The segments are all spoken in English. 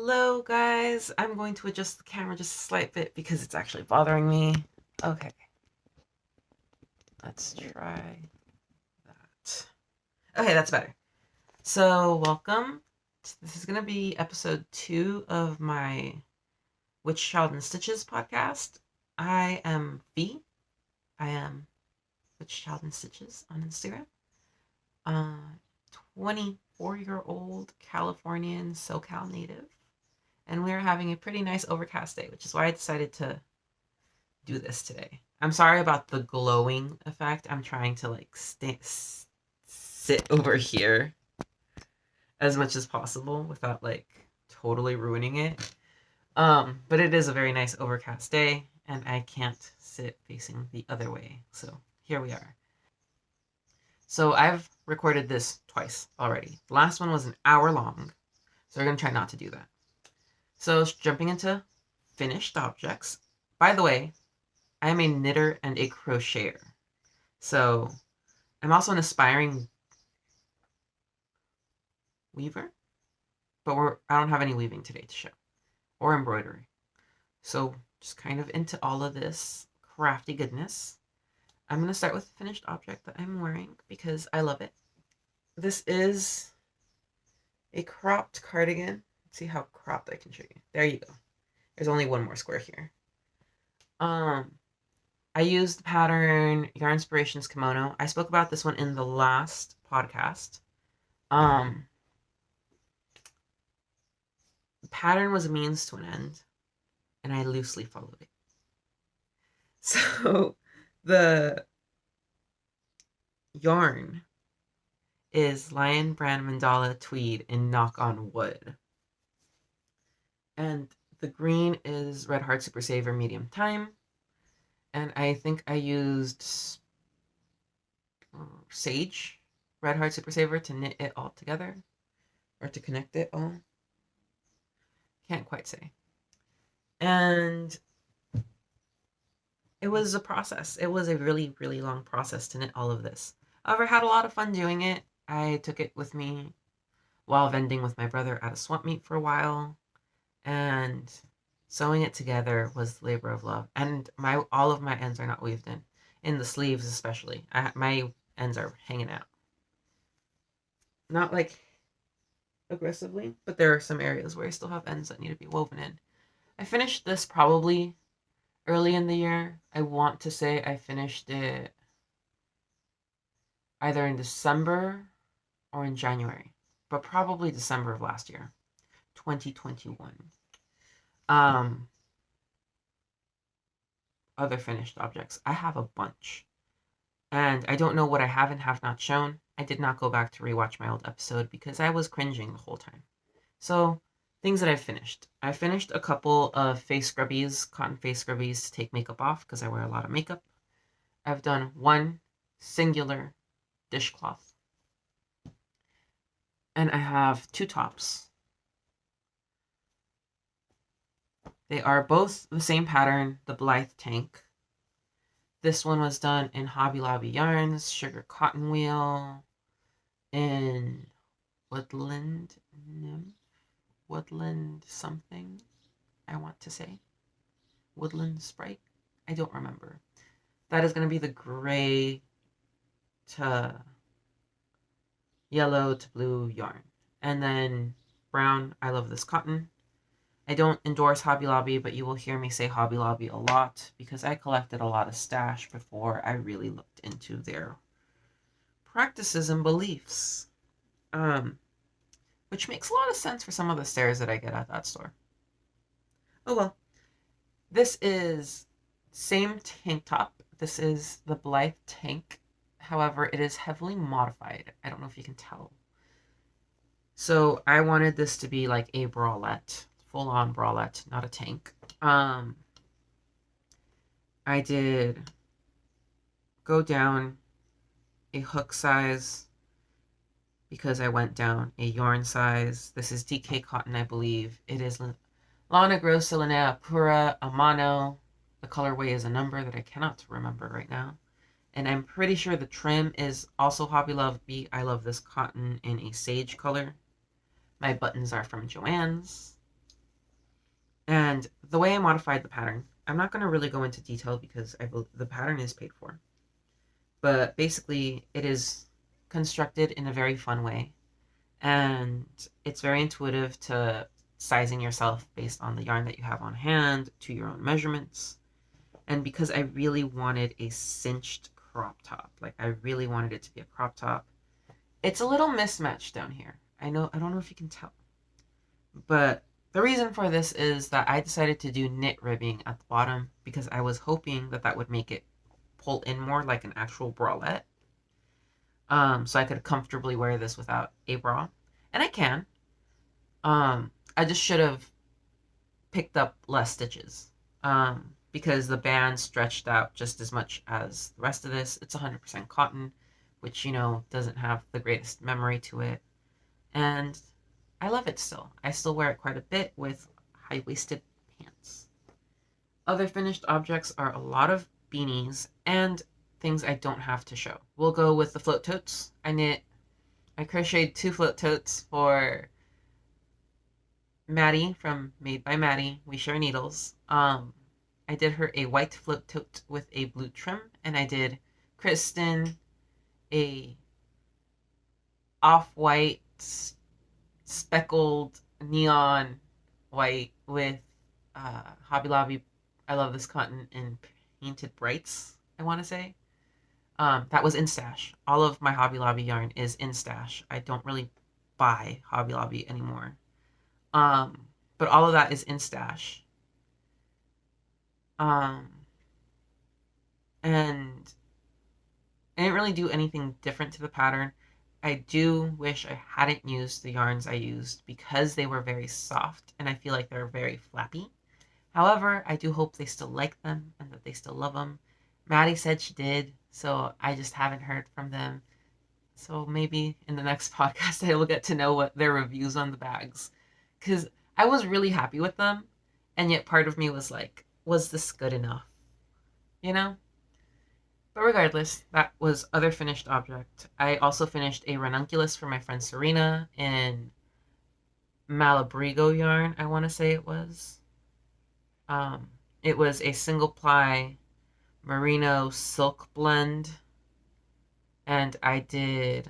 Hello guys, I'm going to adjust the camera just a slight bit because it's actually bothering me. Okay, let's try that. Okay, that's better. So welcome. This is going to be episode 2 of my Witch, Child, and Stitches podcast. I am V. I am Witch, Child, and Stitches on Instagram. 24-year-old Californian SoCal native. And we're having a pretty nice overcast day, which is why I decided to do this today. I'm sorry about the glowing effect. I'm trying to sit over here as much as possible without totally ruining it. But it is a very nice overcast day and I can't sit facing the other way. So here we are. So I've recorded this twice already. The last one was an hour long. So we're going to try not to do that. So jumping into finished objects. By the way, I am a knitter and a crocheter. So I'm also an aspiring weaver, but I don't have any weaving today to show, or embroidery. So just kind of into all of this crafty goodness. I'm going to start with the finished object that I'm wearing because I love it. This is a cropped cardigan. Let's see how cropped I can show you. There you go. There's only one more square here. I used the pattern Yarn Inspirations Kimono. I spoke about this one in the last podcast. The pattern was a means to an end, and I loosely followed it. So the yarn is Lion Brand Mandala Tweed in Knock on Wood. And the green is Red Heart Super Saver Medium Time. And I think I used Sage Red Heart Super Saver to knit it all together. Or to connect it all. Can't quite say. And it was a process. It was a really, really long process to knit all of this. However, I had a lot of fun doing it. I took it with me while vending with my brother at a swap meet for a while. And sewing it together was the labor of love. And all of my ends are not weaved in the sleeves especially. My ends are hanging out. Not aggressively, but there are some areas where I still have ends that need to be woven in. I finished this probably early in the year. I want to say I finished it either in December or in January, but probably December of last year, 2021. Other finished objects. I have a bunch. And I don't know what I have and have not shown. I did not go back to rewatch my old episode because I was cringing the whole time. So, things that I've finished. I finished a couple of face scrubbies, cotton face scrubbies to take makeup off because I wear a lot of makeup. I've done one singular dishcloth. And I have 2 tops. They are both the same pattern, the Blythe Tank. This one was done in Hobby Lobby Yarns, Sugar Cotton Wheel, in Woodland Nymph, Woodland something, I want to say. Woodland Sprite? I don't remember. That is going to be the gray to yellow to blue yarn. And then brown, I love this cotton. I don't endorse Hobby Lobby, but you will hear me say Hobby Lobby a lot because I collected a lot of stash before I really looked into their practices and beliefs. Which makes a lot of sense for some of the stares that I get at that store. Oh well. This is same tank top. This is the Blythe Tank. However, it is heavily modified. I don't know if you can tell. So I wanted this to be like a bralette. Full-on bralette, not a tank. I did go down a hook size because I went down a yarn size. This is DK cotton, I believe. It is Lana Grossa Linea Pura Amano. The colorway is a number that I cannot remember right now. And I'm pretty sure the trim is also Hobby Lobby. I love this cotton in a sage color. My buttons are from Joann's. And the way I modified the pattern, I'm not going to really go into detail because the pattern is paid for. But basically, it is constructed in a very fun way. And it's very intuitive to sizing yourself based on the yarn that you have on hand to your own measurements. And because I really wanted a cinched crop top, like I really wanted it to be a crop top, it's a little mismatched down here. I don't know if you can tell. But the reason for this is that I decided to do knit ribbing at the bottom because I was hoping that that would make it pull in more like an actual bralette. So I could comfortably wear this without a bra. And I can. I just should have picked up less stitches. Because the band stretched out just as much as the rest of this. It's 100% cotton, which, you know, doesn't have the greatest memory to it. And I love it still. I still wear it quite a bit with high-waisted pants. Other finished objects are a lot of beanies and things I don't have to show. We'll go with the float totes. I crocheted 2 float totes for Maddie from Made by Maddie. We share needles. I did her a white float tote with a blue trim, and I did Kristen a off-white speckled neon white with Hobby Lobby I Love This Cotton and Painted Brights, I want to say. That was in stash. All of my Hobby Lobby yarn is in stash. I don't really buy Hobby Lobby anymore. But all of that is in stash. And I didn't really do anything different to the pattern. I do wish I hadn't used the yarns I used because they were very soft and I feel like they're very flappy. However, I do hope they still like them and that they still love them. Maddie said she did, so I just haven't heard from them. So maybe in the next podcast I will get to know what their reviews on the bags. Because I was really happy with them, and yet part of me was like, was this good enough? You know? But regardless, that was other finished object. I also finished a ranunculus for my friend Serena in Malabrigo yarn, I want to say it was. It was a single ply merino silk blend, and I did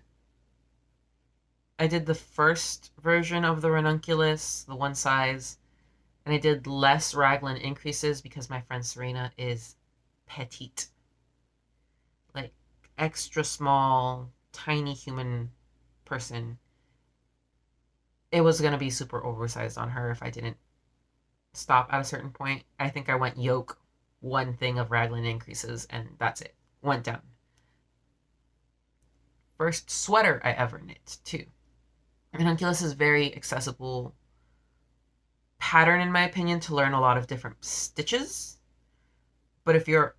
the first version of the ranunculus, the one size, and I did less raglan increases because my friend Serena is petite. Like, extra small, tiny human person. It was going to be super oversized on her if I didn't stop at a certain point. I think I went yoke, one thing of raglan increases, and that's it. Went down. First sweater I ever knit, too. Ranunculus is very accessible pattern, in my opinion, to learn a lot of different stitches. But if you're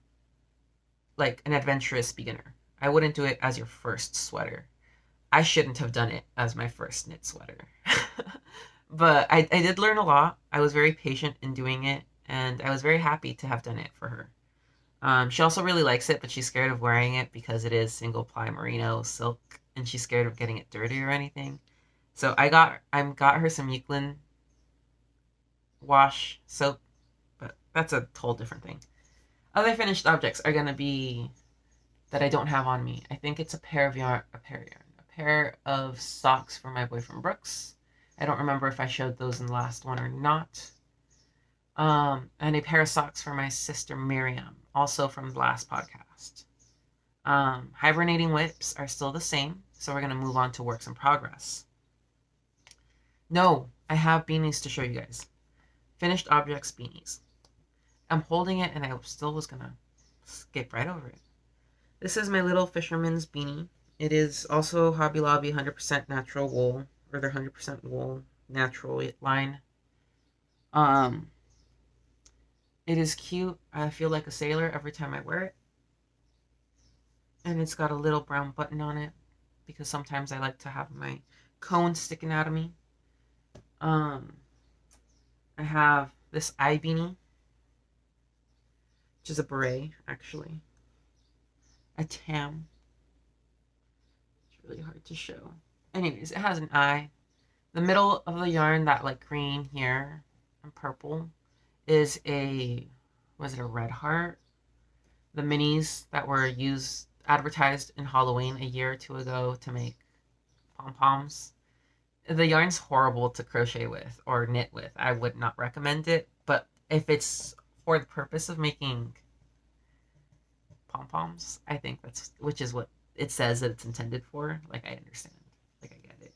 like an adventurous beginner, I wouldn't do it as your first sweater. I shouldn't have done it as my first knit sweater. But I did learn a lot. I was very patient in doing it, and I was very happy to have done it for her. She also really likes it, but she's scared of wearing it because it is single ply merino silk, and she's scared of getting it dirty or anything. So I got her some Euclid wash soap, but that's a whole different thing. Other finished objects are gonna be that I don't have on me. I think it's a pair of socks for my boyfriend Brooks. I don't remember if I showed those in the last one or not. And a pair of socks for my sister Miriam, also from the last podcast. Hibernating whips are still the same, so we're going to move on to works in progress. No, I have beanies to show you guys. Finished objects beanies. I'm holding it and I still was going to skip right over it. This is my little fisherman's beanie. It is also Hobby Lobby 100% natural wool, or their 100% wool natural line. It is cute. I feel like a sailor every time I wear it. And it's got a little brown button on it because sometimes I like to have my cone sticking out of me. I have this eye beanie, which is a beret, actually. A tam. It's really hard to show. Anyways, it has an eye. The middle of the yarn, that like green here and purple, is was it a red heart? The minis that were advertised in Halloween a year or two ago to make pom-poms. The yarn's horrible to crochet with or knit with. I would not recommend it, but if it's for the purpose of making pom-poms, I think which is what it says that it's intended for. Like, I understand. Like, I get it.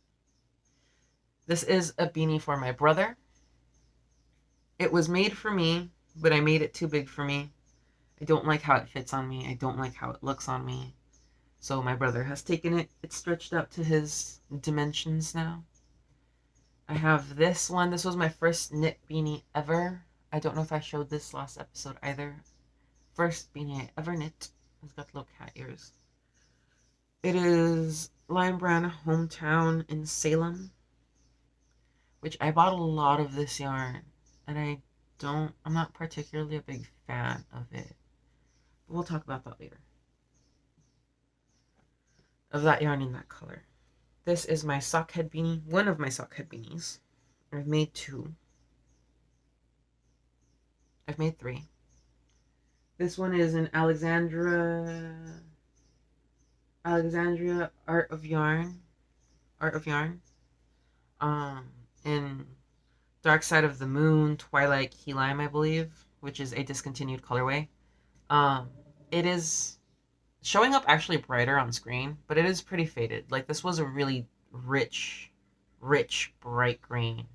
This is a beanie for my brother. It was made for me, but I made it too big for me. I don't like how it fits on me. I don't like how it looks on me. So my brother has taken it. It's stretched out to his dimensions now. I have this one. This was my first knit beanie ever. I don't know if I showed this last episode either. First beanie I ever knit. It's got little cat ears. It is Lion Brand Hometown in Salem, which I bought a lot of this yarn, and I'm not particularly a big fan of it. But we'll talk about that later. Of that yarn in that color. This is my sock head beanie, one of my sock head beanies. I've made 2. I've made 3. This one is an Alexandria Art of Yarn. In Dark Side of the Moon, Twilight Key Lime, I believe, which is a discontinued colorway. It is showing up actually brighter on screen, but it is pretty faded. Like, this was a really rich, bright green.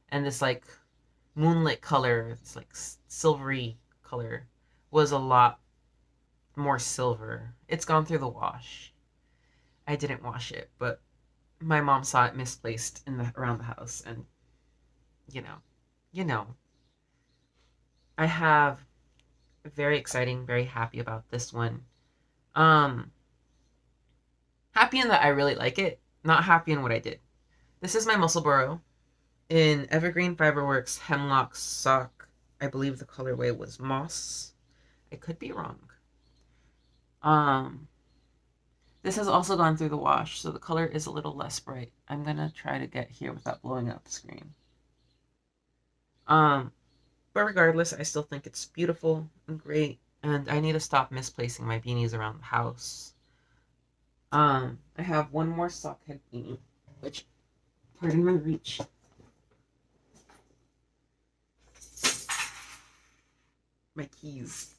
And this, like, moonlit color, this, like, silvery color, was a lot more silver. It's gone through the wash. I didn't wash it, but my mom saw it misplaced around the house, and you know. I have very exciting, very happy about this one. Happy in that I really like it, not happy in what I did. This is my Musselburgh in Evergreen Fiberworks Hemlock Sock. I believe the colorway was Moss. I could be wrong. This has also gone through the wash, so the color is a little less bright. I'm gonna try to get here without blowing up the screen. But regardless, I still think it's beautiful and great, and I need to stop misplacing my beanies around the house. I have one more sock head beanie, which, pardon my reach. My keys.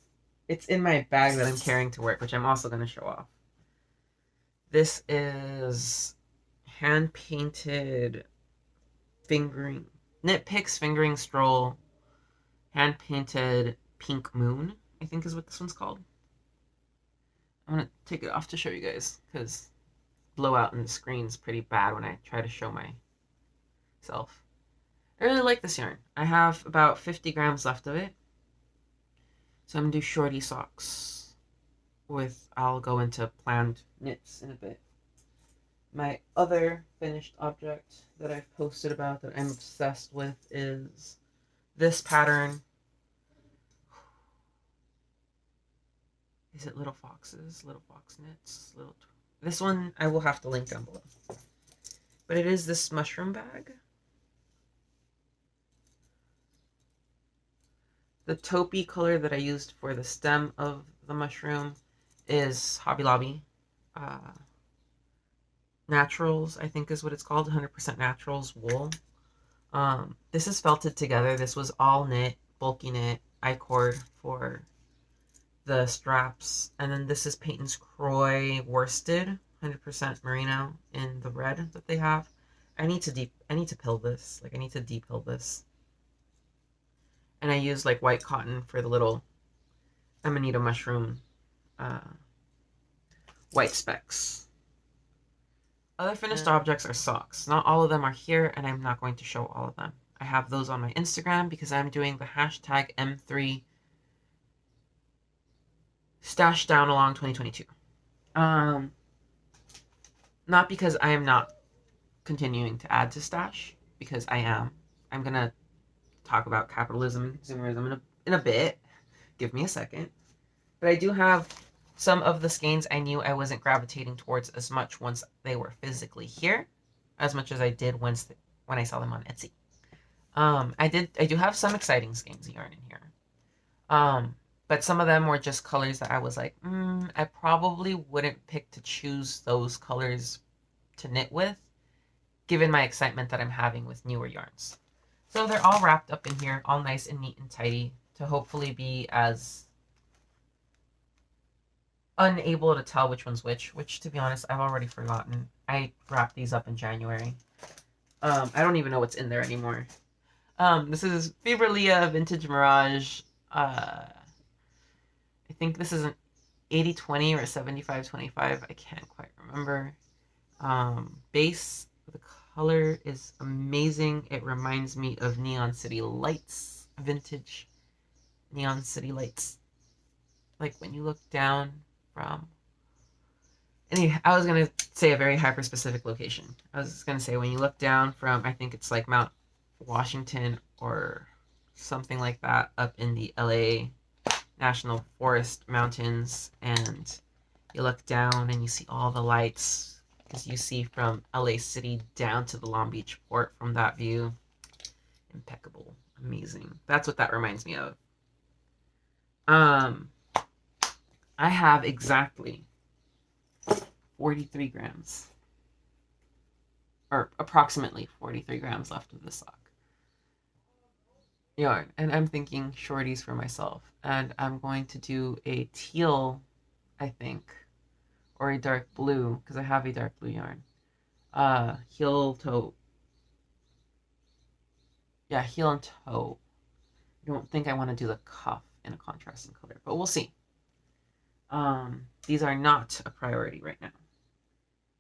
It's in my bag that I'm carrying to work, which I'm also going to show off. This is hand-painted fingering, Knit Picks Fingering Stroll, hand-painted Pink Moon, I think is what this one's called. I'm going to take it off to show you guys, because blowout in the screen's pretty bad when I try to show myself. I really like this yarn. I have about 50 grams left of it. So I'm going to do shorty socks I'll go into planned knits in a bit. My other finished object that I've posted about that I'm obsessed with is this pattern. Is it Little Foxes? Little Fox Knits? This one I will have to link down below. But it is this mushroom bag. The taupey color that I used for the stem of the mushroom is Hobby Lobby. Naturals, I think is what it's called. 100% Naturals wool. This is felted together. This was all knit, bulky knit, I-cord for the straps. And then this is Peyton's Croy worsted, 100% merino in the red that they have. I need to pill this. Like, I need to depill this. And I use like white cotton for the little Amanita mushroom white specks. Other finished objects are socks. Not all of them are here, and I'm not going to show all of them. I have those on my Instagram because I'm doing the hashtag M3 Stash Down Along 2022. Not because I am not continuing to add to stash, because I am. I'm going to talk about capitalism and consumerism in a bit. Give me a second. But I do have some of the skeins I knew I wasn't gravitating towards as much once they were physically here, as much as I did when I saw them on Etsy. I do have some exciting skeins of yarn in here. But some of them were just colors that I was like, I probably wouldn't pick to choose those colors to knit with, given my excitement that I'm having with newer yarns. So they're all wrapped up in here, all nice and neat and tidy, to hopefully be as unable to tell which one's which to be honest, I've already forgotten. I wrapped these up in January. I don't even know what's in there anymore. This is Fibrelya Vintage Mirage. I think this is an 80-20 or 75-25. I can't quite remember. Base, the color is amazing. It reminds me of Neon City Lights, vintage Neon City Lights. Like when you look down from... Anyway, I was going to say a very hyper-specific location. I was going to say when you look down from, I think it's like Mount Washington or something like that, up in the LA National Forest Mountains, and you look down and you see all the lights, because you see from LA City down to the Long Beach port from that view. Impeccable. Amazing. That's what that reminds me of. I have exactly 43 grams, or approximately 43 grams left of this sock yarn, and I'm thinking shorties for myself, and I'm going to do a teal, I think, or a dark blue, because I have a dark blue yarn. Heel toe. Yeah, heel and toe. I don't think I want to do the cuff in a contrasting color, but we'll see. These are not a priority right now.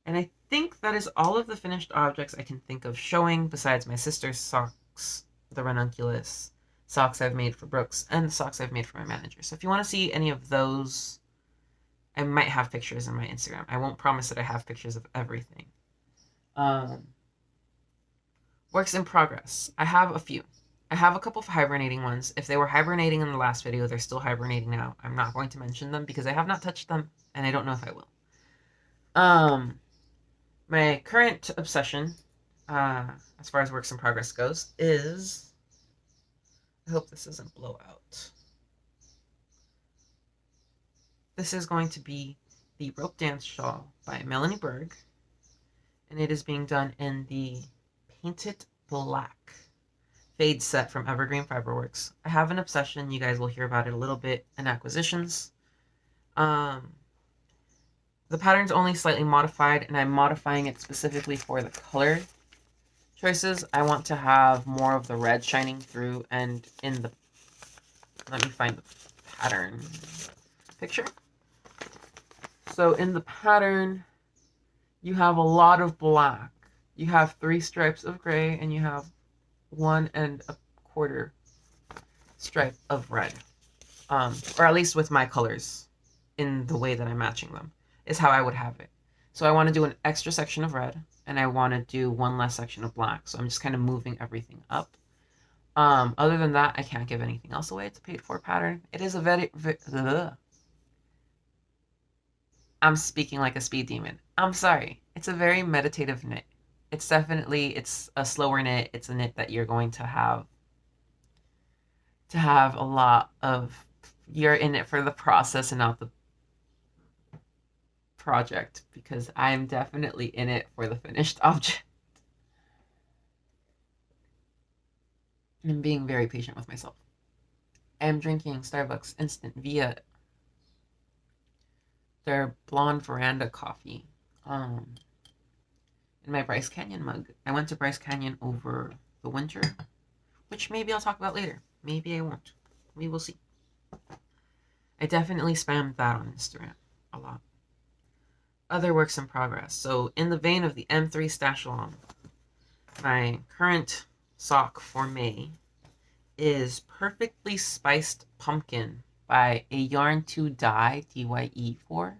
And I think that is all of the finished objects I can think of showing, besides my sister's socks, the Ranunculus socks I've made for Brooks, and the socks I've made for my manager. So if you want to see any of those, I might have pictures on my Instagram. I won't promise that I have pictures of everything. Works in progress. I have a few. I have a couple of hibernating ones. If they were hibernating in the last video, they're still hibernating now. I'm not going to mention them because I have not touched them, and I don't know if I will. My current obsession, as far as works in progress goes, is... I hope this doesn't blow out. This is going to be the Ropedance Shawl by Melanie Berg, and it is being done in the Painted Black fade set from Evergreen Fiberworks. I have an obsession. You guys will hear about it a little bit in acquisitions. The pattern's only slightly modified, and I'm modifying it specifically for the color choices. I want to have more of the red shining through, and in the... Let me find the pattern picture. So in the pattern, you have a lot of black. You have 3 stripes of gray, and you have 1 1/4 stripe of red. Or at least with my colors, in the way that I'm matching them, is how I would have it. So I want to do an extra section of red, and I want to do 1 less section of black. So I'm just kind of moving everything up. Other than that, I can't give anything else away. It's a paid for pattern. It is a very I'm speaking like a speed demon. I'm sorry. It's a very meditative knit. It's definitely, it's a slower knit. It's a knit that you're going to have a lot of, you're in it for the process and not the project, because I'm definitely in it for the finished object. I'm being very patient with myself. I'm drinking Starbucks Instant via their Blonde Veranda coffee. In my Bryce Canyon mug. I went to Bryce Canyon over the winter, which maybe I'll talk about later. Maybe I won't. We will see. I definitely spammed that on Instagram a lot. Other works in progress. So in the vein of the M3 stash along, my current sock for May is Perfectly Spiced Pumpkin by a Yarn to Dye, DYE4.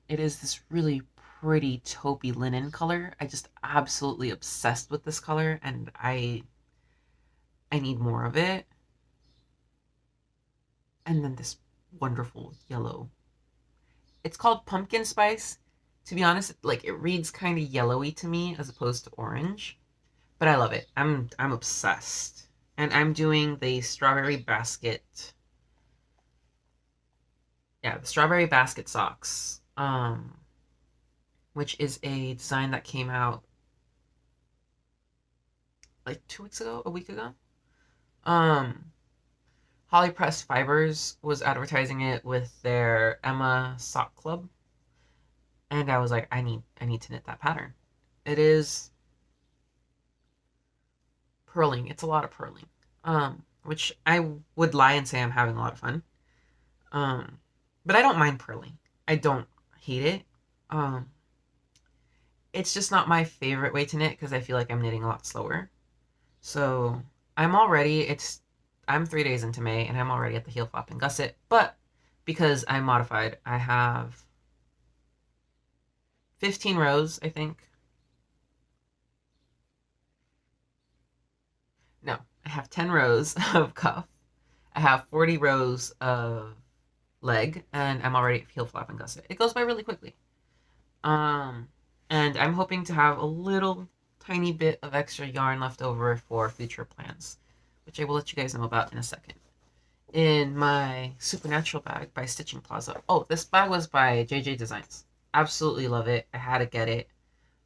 It is this really pretty taupey linen color. I just absolutely obsessed with this color, and I need more of it. And then this wonderful yellow. It's called Pumpkin Spice. To be honest, like, it reads kind of yellowy to me as opposed to orange, But I love it. I'm obsessed. And I'm doing the strawberry basket. Yeah, the strawberry basket socks. Which is a design that came out like 2 weeks ago, a week ago. Holly Press Fibers was advertising it with their Emma Sock Club, and I was like, I need to knit that pattern. It is purling. It's a lot of purling, which I would lie and say I'm having a lot of fun. But I don't mind purling. I don't hate it. It's just not my favorite way to knit because I feel like I'm knitting a lot slower. So I'm 3 days into May and I'm already at the heel flap and gusset, but because I'm modified, I have 15 rows, I think. No, I have 10 rows of cuff. I have 40 rows of leg, and I'm already at heel flap and gusset. It goes by really quickly. And I'm hoping to have a little tiny bit of extra yarn left over for future plans, which I will let you guys know about in a second. In my Supernatural bag by Stitching Plaza. Oh, this bag was by JJ Designs. Absolutely love it. I had to get it.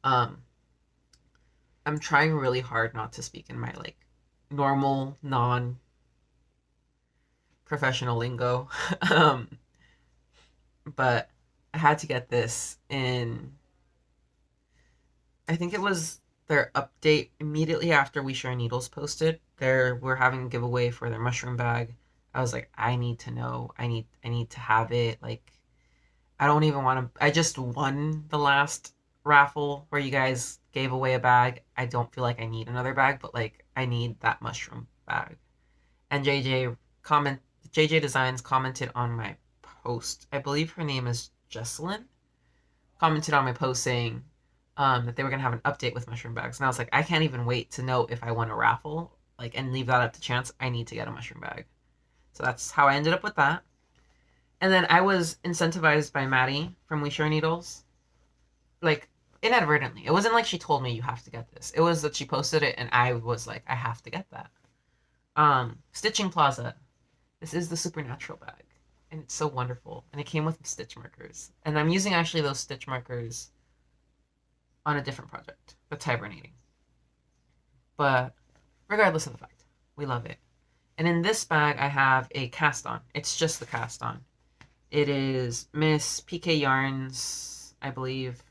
I'm trying really hard not to speak in my like normal, non-professional lingo. But I had to get this in. I think it was their update immediately after We Share Needles posted. We're having a giveaway for their mushroom bag. I was like, I need to know. I need to have it. Like, I don't even want to. I just won the last raffle where you guys gave away a bag. I don't feel like I need another bag, but like, I need that mushroom bag. And JJ Designs commented on my post. I believe her name is Jesselyn. Commented on my post saying that they were gonna have an update with mushroom bags, and I was like, I can't even wait to know if I won a raffle, like, and leave that up to chance. I need to get a mushroom bag. So that's how I ended up with that. And then I was incentivized by Maddie from We Share Needles, like inadvertently. It wasn't like she told me you have to get this. It was that she posted it, and I was like, I have to get that. Stitching Plaza. This is the Supernatural bag, and it's so wonderful. And it came with stitch markers, and I'm using actually those stitch markers on a different project that's hibernating. But regardless of the fact, we love it. And in this bag, I have a cast on. It's just the cast on. It is Miss PK Yarns, I believe,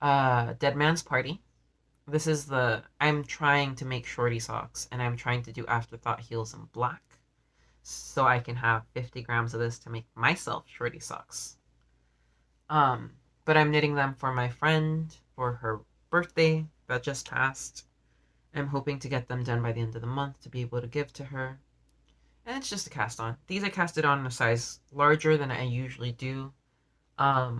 Dead Man's Party. This is I'm trying to make shorty socks, and I'm trying to do Afterthought heels in black, so I can have 50 grams of this to make myself shorty socks. But I'm knitting them for my friend for her birthday that just passed. I'm hoping to get them done by the end of the month to be able to give to her. And it's just a cast on. These I casted on in a size larger than I usually do. I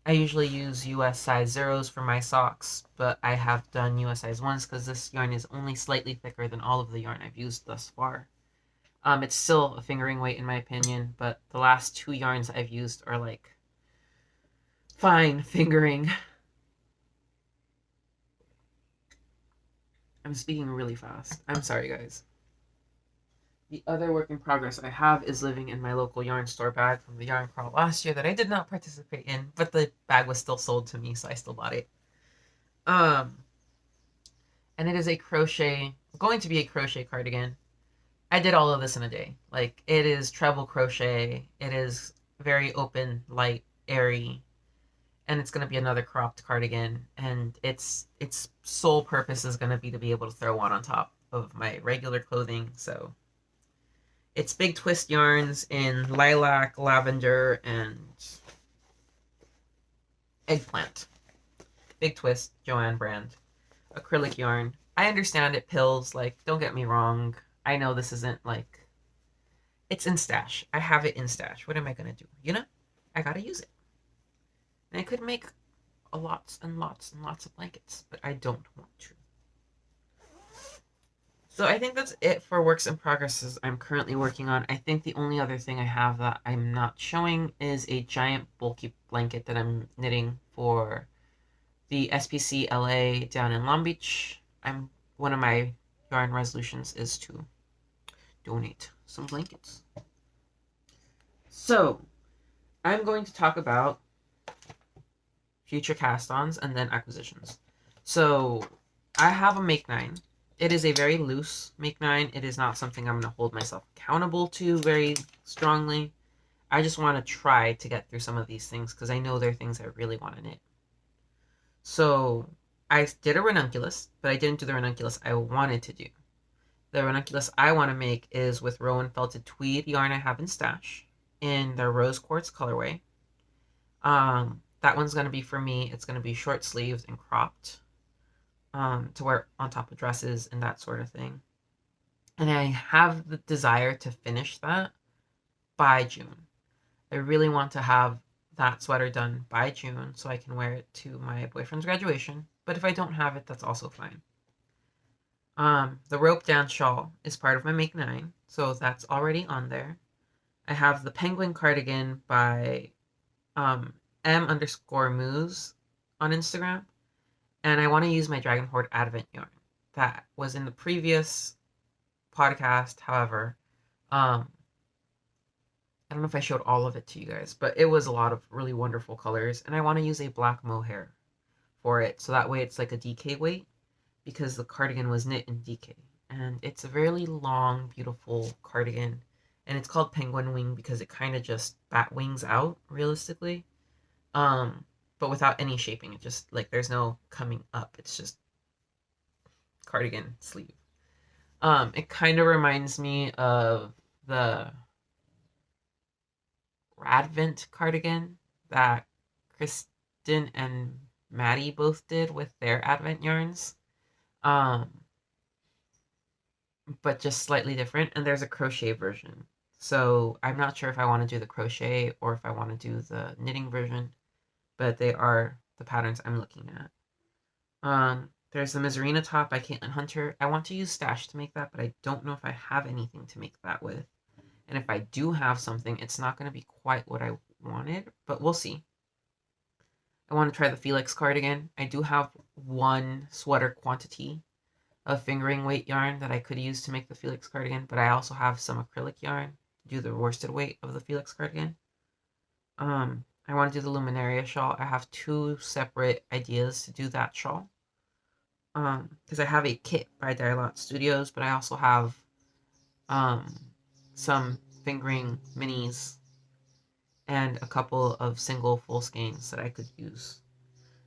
usually use US size 0s for my socks, but I have done US size 1s because this yarn is only slightly thicker than all of the yarn I've used thus far. It's still a fingering weight in my opinion, but the last 2 yarns I've used are like fine fingering. I'm speaking really fast. I'm sorry, guys. The other work in progress I have is living in my local yarn store bag from the yarn crawl last year that I did not participate in, but the bag was still sold to me, so I still bought it. And it is going to be a crochet cardigan. I did all of this in a day. Like, it is treble crochet. It is very open, light, airy. And it's going to be another cropped cardigan, and its sole purpose is going to be able to throw on top of my regular clothing. So it's big twist yarns in lilac, lavender, and eggplant. Big twist, Joanne brand, acrylic yarn. I understand it pills, like, don't get me wrong. I know this isn't like, it's in stash. I have it in stash. What am I going to do? You know, I got to use it. And I could make lots and lots and lots of blankets, but I don't want to. So I think that's it for works in progresses I'm currently working on. I think the only other thing I have that I'm not showing is a giant bulky blanket that I'm knitting for the SPC LA down in Long Beach. one of my yarn resolutions is to donate some blankets. So I'm going to talk about future cast-ons and then acquisitions. So I have a Make 9. It is a very loose Make 9. It is not something I'm going to hold myself accountable to very strongly. I just want to try to get through some of these things because I know there are things I really want to knit. So I did a Ranunculus, but I didn't do the Ranunculus I wanted to do. The Ranunculus I want to make is with Rowan Felted Tweed yarn I have in stash in the Rose Quartz colorway. That one's going to be for me. It's going to be short sleeved and cropped to wear on top of dresses and that sort of thing. And I have the desire to finish that by June. I really want to have that sweater done by June so I can wear it to my boyfriend's graduation. But if I don't have it, that's also fine. The Ropedance shawl is part of my Make 9, so that's already on there. I have the Penguin Cardigan by m_moose on Instagram. And I want to use my Dragon Horde Advent yarn. That was in the previous podcast, however. I don't know if I showed all of it to you guys, but it was a lot of really wonderful colors. And I want to use a black mohair for it, so that way it's like a DK weight, because the cardigan was knit in DK. And it's a really long, beautiful cardigan. And it's called Penguin Wing because it kind of just bat wings out, realistically. But without any shaping. It just, like, there's no coming up. It's just cardigan sleeve. It kind of reminds me of the Radvent cardigan that Kristen and Maddie both did with their Advent yarns. But just slightly different. And there's a crochet version. So I'm not sure if I want to do the crochet or if I want to do the knitting version. But they are the patterns I'm looking at. There's the Miserina top by Caitlin Hunter. I want to use stash to make that, but I don't know if I have anything to make that with. And if I do have something, it's not going to be quite what I wanted, but we'll see. I want to try the Felix cardigan. I do have one sweater quantity of fingering weight yarn that I could use to make the Felix cardigan, but I also have some acrylic yarn to do the worsted weight of the Felix cardigan. I want to do the Luminaria shawl. I have 2 separate ideas to do that shawl. Because I have a kit by Dialot Studios, but I also have some fingering minis and a couple of single full skeins that I could use.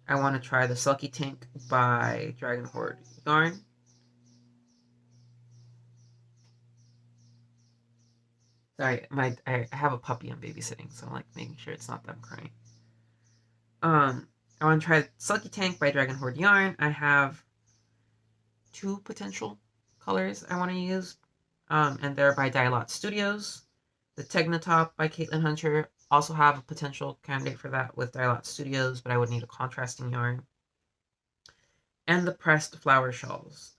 I want to try the Selkie Tank by Dragon Horde yarn. Sorry, I have a puppy I'm babysitting, so I'm like making sure it's not them crying. I want to try Selkie Tank by Dragon Horde yarn. I have 2 potential colors I want to use, and they're by Dialot Studios. The Tegna top by Caitlin Hunter. Also have a potential candidate for that with Dialot Studios, but I would need a contrasting yarn. And the pressed flower shawls.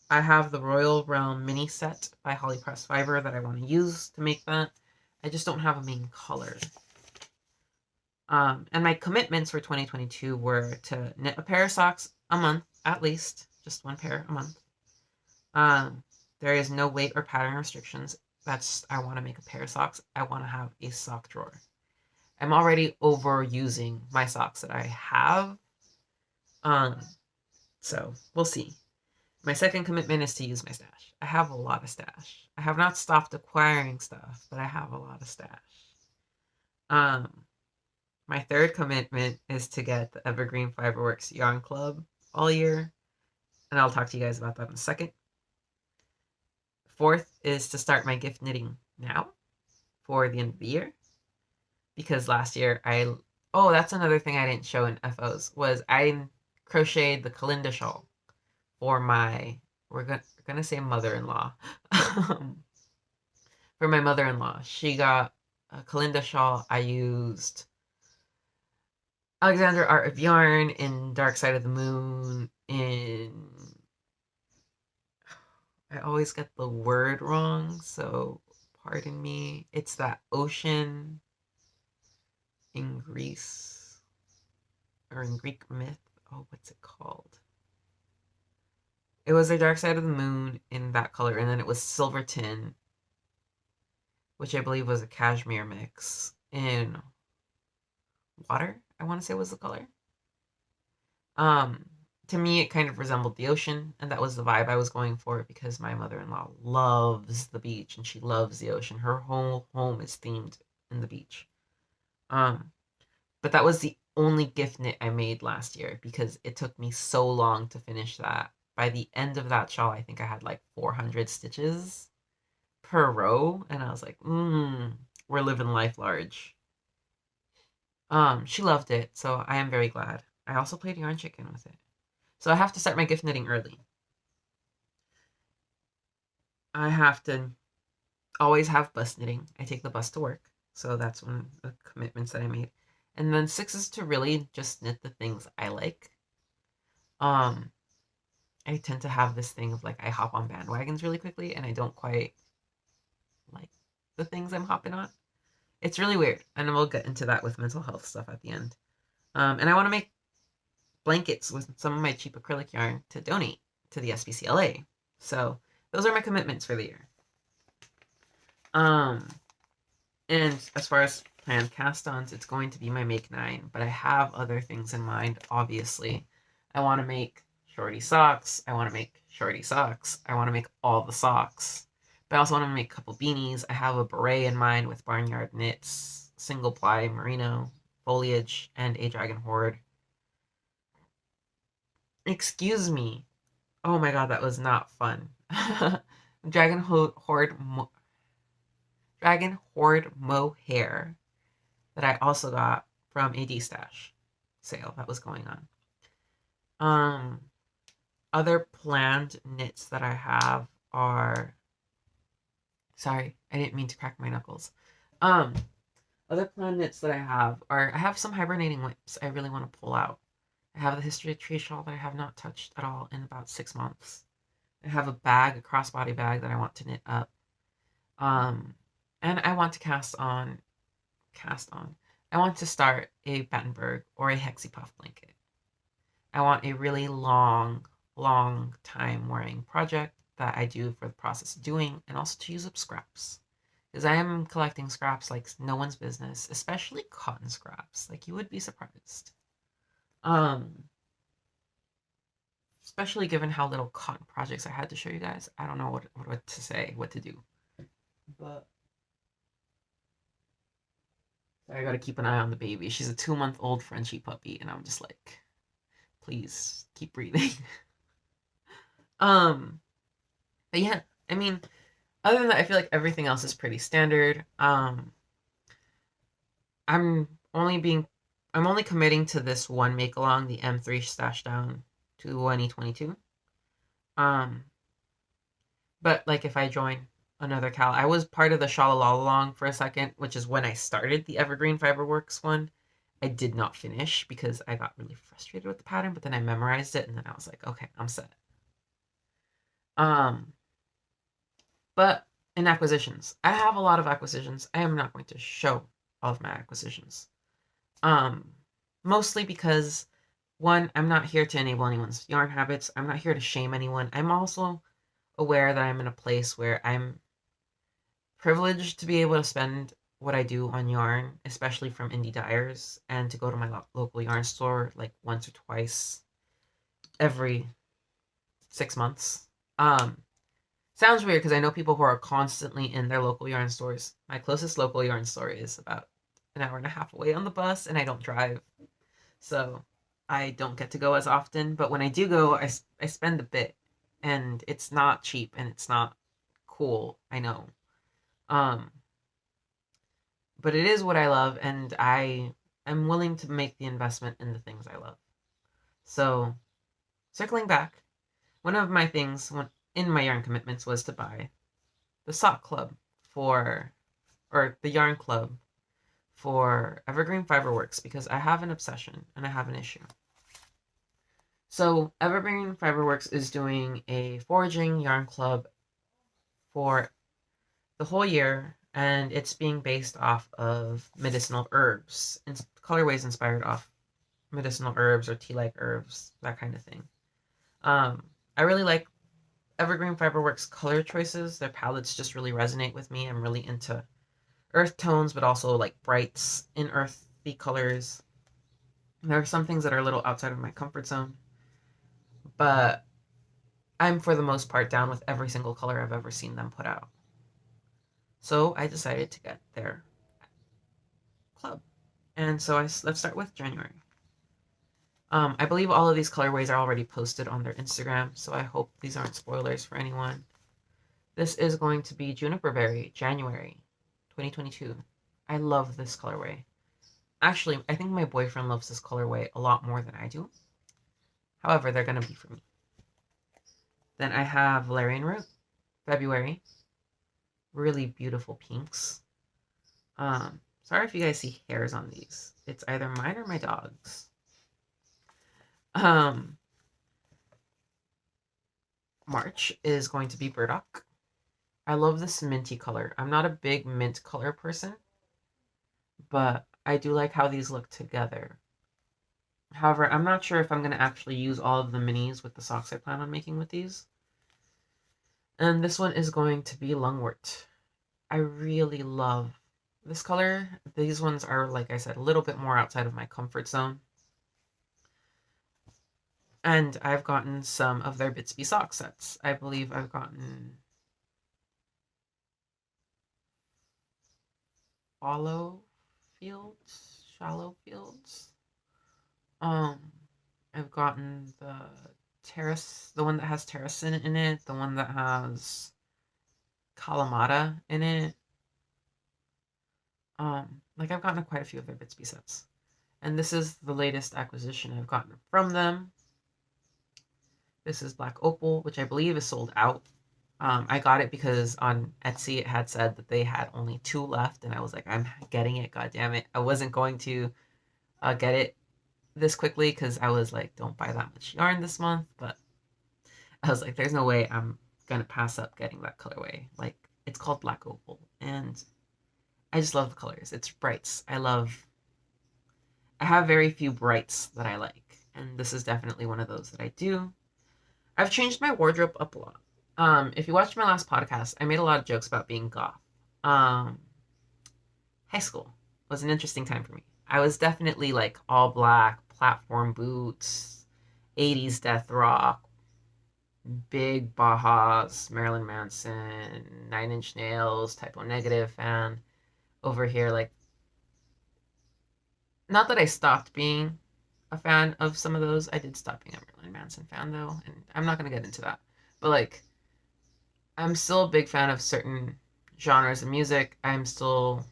I have the Royal Realm mini set by Holly Pressed Fiber that I want to use to make that. I just don't have a main color. And my commitments for 2022 were to knit a pair of socks a month, at least. Just 1 pair a month. There is no weight or pattern restrictions. I want to make a pair of socks. I want to have a sock drawer. I'm already overusing my socks that I have. So we'll see. My second commitment is to use my stash. I have a lot of stash. I have not stopped acquiring stuff, but I have a lot of stash. My third commitment is to get the Evergreen Fiberworks Yarn Club all year, and I'll talk to you guys about that in a second. Fourth is to start my gift knitting now for the end of the year, because last year that's another thing I didn't show in FOs, was I crocheted the Kalinda shawl for we're gonna say mother-in-law. For my mother-in-law. She got a Kalinda shawl. I used Alexander Art of Yarn in Dark Side of the Moon I always get the word wrong, so pardon me. It's that ocean in Greece, or in Greek myth. Oh, what's it called? It was a Dark Side of the Moon in that color, and then it was Silver Tin, which I believe was a cashmere mix in water, I want to say was the color. Um, to me, it kind of resembled the ocean, and that was the vibe I was going for because my mother-in-law loves the beach and she loves the ocean. Her whole home is themed in the beach. Um, but that was the only gift knit I made last year because it took me so long to finish that. By the end of that shawl, I think I had like 400 stitches per row, and I was like, we're living life large. She loved it, so I am very glad. I also played Yarn Chicken with it. So I have to start my gift knitting early. I have to always have bus knitting. I take the bus to work, so that's one of the commitments that I made. And then 6 is to really just knit the things I like. Um, I tend to have this thing of like I hop on bandwagons really quickly, and I don't quite like the things I'm hopping on. It's really weird, and we'll get into that with mental health stuff at the end. And I want to make blankets with some of my cheap acrylic yarn to donate to the SPCLA. So those are my commitments for the year. And as far as planned cast-ons, it's going to be my Make 9, but I have other things in mind, obviously. I want to make shorty socks. I want to make shorty socks. I want to make all the socks. But I also want to make a couple beanies. I have a beret in mind with Barnyard Knits, single ply merino, foliage, and a dragon horde. Excuse me. Oh my god, that was not fun. Dragon horde mohair that I also got from a D-Stash sale that was going on. Other planned knits that I have are, sorry, I didn't mean to crack my knuckles. Other planned knits that I have some hibernating whips I really want to pull out. I have the History of Tree shawl that I have not touched at all in about 6 months. I have a crossbody bag that I want to knit up. And I want to cast on. I want to start a Battenberg or a Hexie Puff blanket. I want a really long time wearing project that I do for the process of doing, and also to use up scraps. Because I am collecting scraps like no one's business, especially cotton scraps. Like, you would be surprised. Especially given how little cotton projects I had to show you guys. I don't know what to say, what to do. But I gotta keep an eye on the baby. She's a 2-month-old Frenchie puppy, and I'm just like, please keep breathing. But yeah, I mean, other than that, I feel like everything else is pretty standard. I'm only committing to this one make along, the M3 Stash Down 2022. But like if I join another Cal, I was part of the Shawl along for a second, which is when I started the Evergreen Fiberworks one. I did not finish because I got really frustrated with the pattern, but then I memorized it and then I was like, okay, I'm set. But in acquisitions, I have a lot of acquisitions. I am not going to show all of my acquisitions. Mostly because, one, I'm not here to enable anyone's yarn habits. I'm not here to shame anyone. I'm also aware that I'm in a place where I'm privileged to be able to spend what I do on yarn, especially from indie dyers, and to go to my local yarn store like once or twice every 6 months. Sounds weird because I know people who are constantly in their local yarn stores. My closest local yarn store is about an hour and a half away on the bus, and I don't drive. So I don't get to go as often. But when I do go, I spend a bit. And it's not cheap, and it's not cool, I know. But it is what I love, and I am willing to make the investment in the things I love. So, circling back, one of my things in my yarn commitments was to buy the sock club or the yarn club for Evergreen Fiberworks because I have an obsession and I have an issue. So, Evergreen Fiberworks is doing a foraging yarn club for the whole year, and it's being based off of medicinal herbs and colorways inspired off medicinal herbs or tea-like herbs, that kind of thing. I really like Evergreen Fiberworks color choices. Their palettes just really resonate with me. I'm really into earth tones, but also like brights in earthy colors. There are some things that are a little outside of my comfort zone, but I'm for the most part down with every single color I've ever seen them put out. So I decided to get their club. And so let's start with January. I believe all of these colorways are already posted on their Instagram, so I hope these aren't spoilers for anyone. This is going to be Juniper Berry, January 2022. I love this colorway. Actually, I think my boyfriend loves this colorway a lot more than I do. However, they're going to be for me. Then I have Valerian Root, February. Really beautiful pinks. Sorry if you guys see hairs on these. It's either mine or my dog's. March is going to be Burdock. I love this minty color. I'm not a big mint color person, but I do like how these look together. However, I'm not sure if I'm going to actually use all of the minis with the socks I plan on making with these. And this one is going to be Lungwort. I really love this color. These ones are, like I said, a little bit more outside of my comfort zone. And I've gotten some of their Bitsby sock sets. I believe I've gotten Shallow Fields. I've gotten the Terrace, the one that has Terracin in it, the one that has Kalamata in it. Like I've gotten quite a few of their Bitsby sets. And this is the latest acquisition I've gotten from them. This is Black Opal, which I believe is sold out. I got it because on Etsy it had said that they had only 2 left, and I was like, I'm getting it, god damn it. I wasn't going to get it this quickly because I was like, don't buy that much yarn this month, but I was like, there's no way I'm gonna pass up getting that colorway. Like, it's called Black Opal, and I just love the colors. It's brights. I have very few brights that I like, and this is definitely one of those that I do. I've changed my wardrobe up a lot. If you watched my last podcast, I made a lot of jokes about being goth. High school was an interesting time for me. I was definitely like all black, platform boots, 80s death rock, big Bajas, Marilyn Manson, Nine Inch Nails, Typo Negative fan over here. Like, not that I stopped being a fan of some of those. I did stop being a Marilyn Manson fan though, and I'm not gonna get into that. But like, I'm still a big fan of certain genres of music. I'm still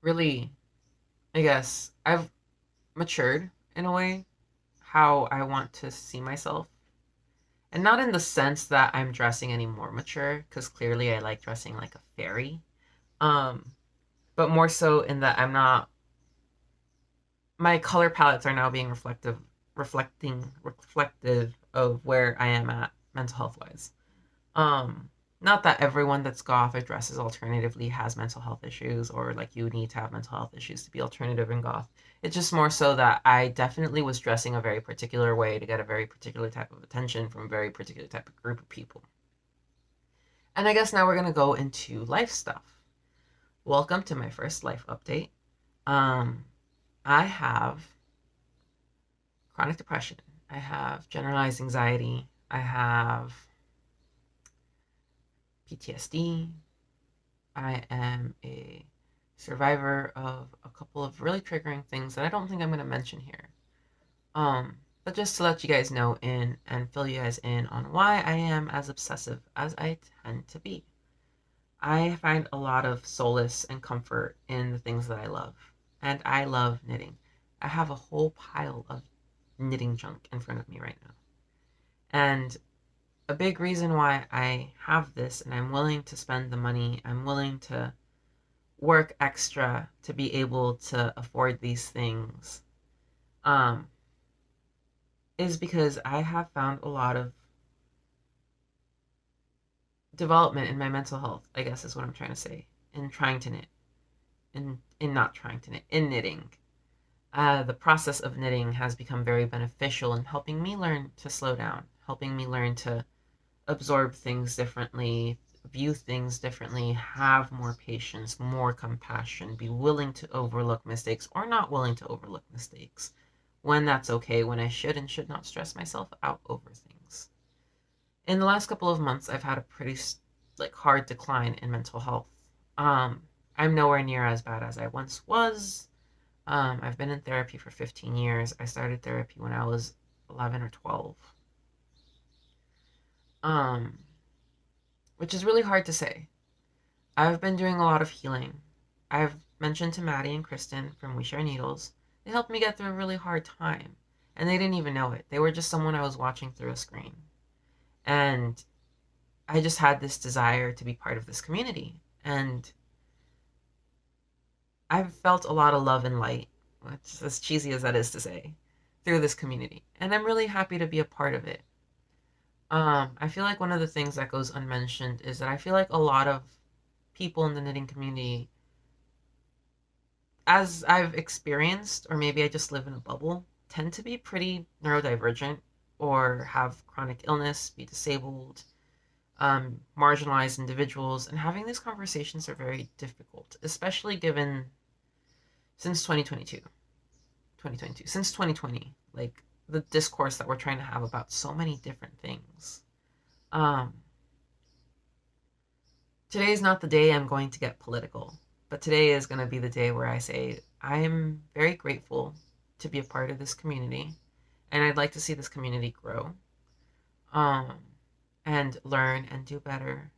really, I guess, I've matured in a way how I want to see myself. And not in the sense that I'm dressing any more mature, because clearly I like dressing like a fairy. Um, but more so in that I'm not, my color palettes are now being reflective of where I am at mental health wise. Not that everyone that's goth or dresses alternatively has mental health issues, or like you need to have mental health issues to be alternative and goth. It's just more so that I definitely was dressing a very particular way to get a very particular type of attention from a very particular type of group of people. And I guess now we're gonna go into life stuff. Welcome to my first life update. I have chronic depression. I have generalized anxiety. I have PTSD. I am a survivor of a couple of really triggering things that I don't think I'm going to mention here. But just to let you guys know and fill you guys in on why I am as obsessive as I tend to be. I find a lot of solace and comfort in the things that I love. And I love knitting. I have a whole pile of knitting junk in front of me right now. And a big reason why I have this and I'm willing to spend the money, I'm willing to work extra to be able to afford these things, is because I have found a lot of development in my mental health, I guess is what I'm trying to say, in trying to knit, in not trying to knit, in knitting. The process of knitting has become very beneficial in helping me learn to slow down, helping me learn to absorb things differently, view things differently, have more patience, more compassion, be willing to overlook mistakes or not willing to overlook mistakes, when that's okay, when I should and should not stress myself out over things. In the last couple of months, I've had a pretty hard decline in mental health. I'm nowhere near as bad as I once was. I've been in therapy for 15 years. I started therapy when I was 11 or 12. Which is really hard to say. I've been doing a lot of healing. I've mentioned to Maddie and Kristen from We Share Needles. They helped me get through a really hard time. And they didn't even know it. They were just someone I was watching through a screen. And I just had this desire to be part of this community. And I've felt a lot of love and light, which is as cheesy as that is to say, through this community. And I'm really happy to be a part of it. I feel like one of the things that goes unmentioned is that I feel like a lot of people in the knitting community, as I've experienced, or maybe I just live in a bubble, tend to be pretty neurodivergent or have chronic illness, be disabled, marginalized individuals, and having these conversations are very difficult, especially given since 2020, like the discourse that we're trying to have about so many different things. Today is not the day I'm going to get political, but today is going to be the day where I say I am very grateful to be a part of this community, and I'd like to see this community grow, and learn and do better.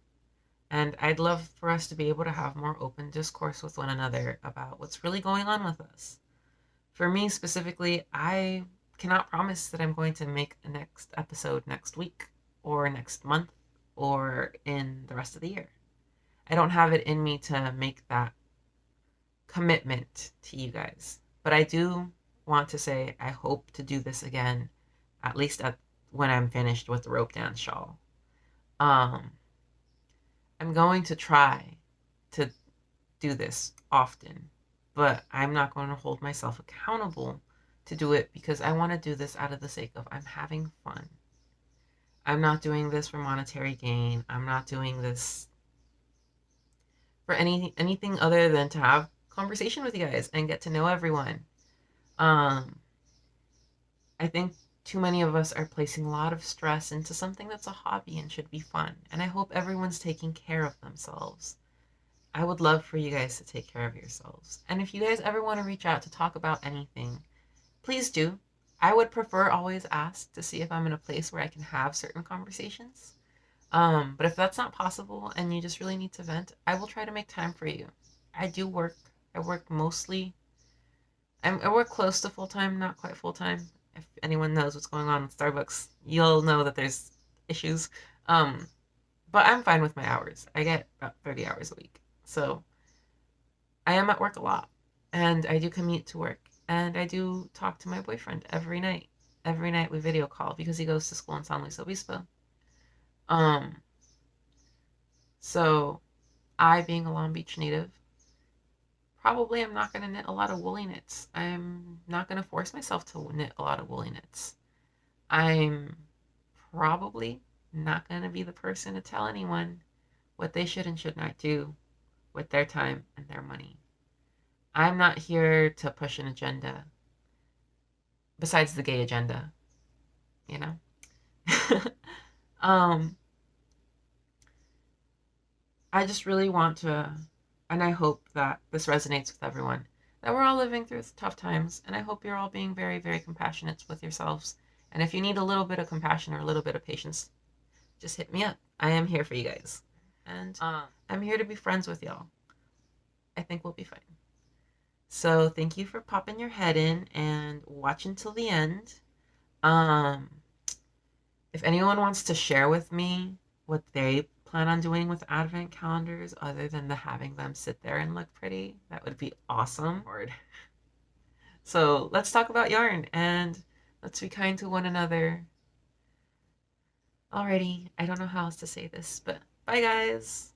And I'd love for us to be able to have more open discourse with one another about what's really going on with us. For me specifically, I cannot promise that I'm going to make a next episode next week or next month or in the rest of the year. I don't have it in me to make that commitment to you guys. But I do want to say I hope to do this again, at least when I'm finished with the Ropedance shawl. I'm going to try to do this often, but I'm not going to hold myself accountable to do it because I want to do this out of the sake of I'm having fun. I'm not doing this for monetary gain. I'm not doing this for anything other than to have conversation with you guys and get to know everyone. I think too many of us are placing a lot of stress into something that's a hobby and should be fun. And I hope everyone's taking care of themselves. I would love for you guys to take care of yourselves. And if you guys ever want to reach out to talk about anything, please do. I would prefer always ask to see if I'm in a place where I can have certain conversations. But if that's not possible and you just really need to vent, I will try to make time for you. I do work. I work mostly. I work close to full-time, not quite full-time. If anyone knows what's going on with Starbucks, you'll know that there's issues. But I'm fine with my hours. I get about 30 hours a week. So I am at work a lot. And I do commute to work. And I do talk to my boyfriend every night. Every night we video call because he goes to school in San Luis Obispo. So I, being a Long Beach native, probably I'm not going to knit a lot of woolly knits. I'm not going to force myself to knit a lot of woolly knits. I'm probably not going to be the person to tell anyone what they should and should not do with their time and their money. I'm not here to push an agenda besides the gay agenda, you know? I just really want to, and I hope that this resonates with everyone, that we're all living through tough times, and I hope you're all being very, very compassionate with yourselves. And if you need a little bit of compassion or a little bit of patience, just hit me up. I am here for you guys. And I'm here to be friends with y'all. I think we'll be fine. So thank you for popping your head in and watching till the end. If anyone wants to share with me what they plan on doing with advent calendars other than having them sit there and look pretty, that would be awesome. So let's talk about yarn and let's be kind to one another. Alrighty, I don't know how else to say this, but bye guys.